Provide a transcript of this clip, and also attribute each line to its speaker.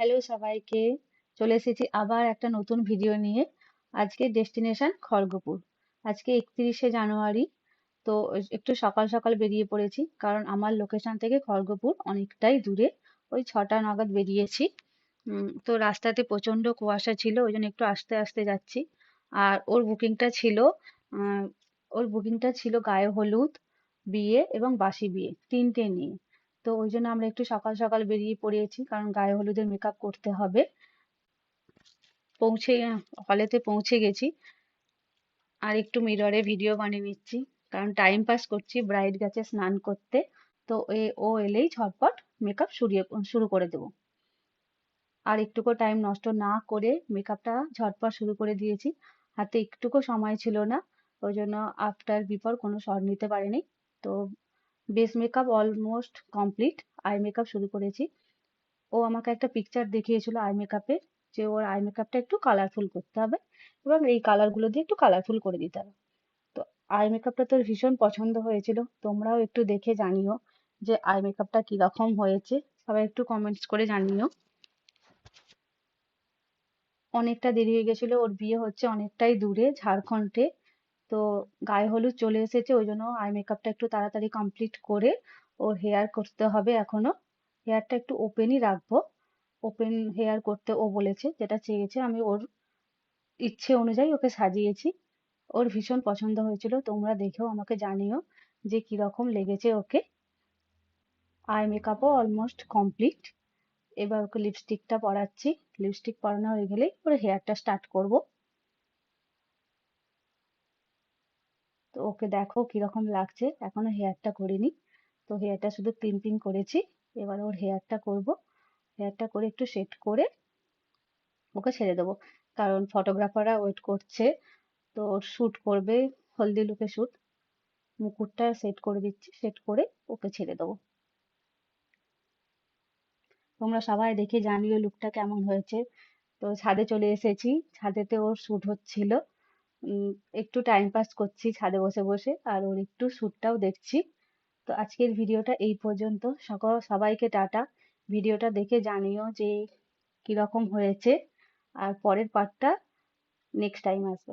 Speaker 1: Hello সবাইকে, চলে এসেছি আবার একটা নতুন ভিডিও নিয়ে। আজকে ডেস্টিনেশন খড়গপুর। আজকে 31শে জানুয়ারি। তো একটু সকাল সকাল বেরিয়ে পড়েছি, কারণ আমার লোকেশন থেকে খড়গপুর অনেকটাই দূরে। ওই 6টা নাগাদ বেরিয়েছি। তো রাস্তাতে প্রচন্ড কুয়াশা ছিল, ওই জন্য একটু আস্তে আস্তে যাচ্ছি। আর আহ, ওর বুকিংটা ছিল গায়ে হলুদ, বিয়ে এবং বাসি বিয়ে তিনটে নিয়ে। তো ওই জন্য আমরা একটু সকাল সকাল বেরিয়ে পড়েছি, কারণ গায়ে হলুদের মেকআপ করতে হবে। পৌঁছে হলেতে পৌঁছে গেছি। আর একটু মিররে ভিডিও বানিয়ে নিচ্ছি, কারণ টাইম পাস করছি। ব্রাইড গেছে স্নান করতে, তো ও এলেই ঝটপট মেকআপ শুরু করে দেবো। আর একটুকু টাইম নষ্ট না করে মেকআপটা ঝটপট শুরু করে দিয়েছি। হাতে একটুকু সময় ছিল না, ওই জন্য আফটার বিফোর কোনো শট নিতে পারিনি। তো base makeup almost complete, eye makeup শুরু করেছি। ও আমাকে একটা পিকচার দেখিয়েছিল আই মেকআপের, যে ওর আই মেকআপটা একটু কালারফুল করতে হবে এবং এই কালারগুলো দিয়ে একটু কালারফুল করে দিতে হবে। তো আই মেকআপটা তোর ভীষণ পছন্দ হয়েছিল। তোমরাও একটু দেখে জানিও যে আই মেকআপটা কিরকম হয়েছে। সবাই একটু কমেন্টস করে জানিও। অনেকটা দেরি হয়ে গেছিল, ওর বিয়ে হচ্ছে অনেকটাই দূরে, ঝাড়খণ্ডে। তো গায়ে হলুদ চলে এসেছে, ওই জন্য আই মেকআপটা একটু তাড়াতাড়ি কমপ্লিট করে ওর হেয়ার করতে হবে এখনো। হেয়ারটা একটু ওপেনই রাখবো, ওপেন হেয়ার করতে ও বলেছে, যেটা চেয়েছে আমি ওর ইচ্ছে অনুযায়ী ওকে সাজিয়েছি। ওর ভীষণ পছন্দ হয়েছিল, তোমরা দেখেও আমাকে জানিও যে কিরকম লেগেছে ওকে। আই মেকআপও অলমোস্ট কমপ্লিট। এবার ওকে লিপস্টিকটা পরাচ্ছি। লিপস্টিক পরানো হয়ে গেলেই ওর হেয়ারটা স্টার্ট করব। তো ওকে দেখো কিরকম লাগছে, এখনো হেয়ারটা করিনি। তো হেয়ারটা শুধু ক্লিপিং করেছি। এবার ওর হেয়ারটা করব। হেয়ারটা করে একটু সেট করে ওকে ছেড়ে দেবো, কারণ ফটোগ্রাফাররা ওয়েট করছে। তো ওর শুট করবে, হলদি লুকে শুট। মুকুটটা সেট করে দিচ্ছি, সেট করে ওকে ছেড়ে দেবো। তোমরা সবাই দেখে জানিও লুকটা কেমন হয়েছে। তো ছাদে চলে এসেছি, ছাদেতে ওর শুট হচ্ছিল। উম, একটু টাইম পাস করছি ছাদে বসে বসে, আর ওর একটু শ্যুটটাও দেখছি। তো আজকের ভিডিওটা এই পর্যন্ত। সবাইকে টাটা। ভিডিওটা দেখে জানিও যে কিরকম হয়েছে, আর পরের পার্টটা নেক্সট টাইম আসবে।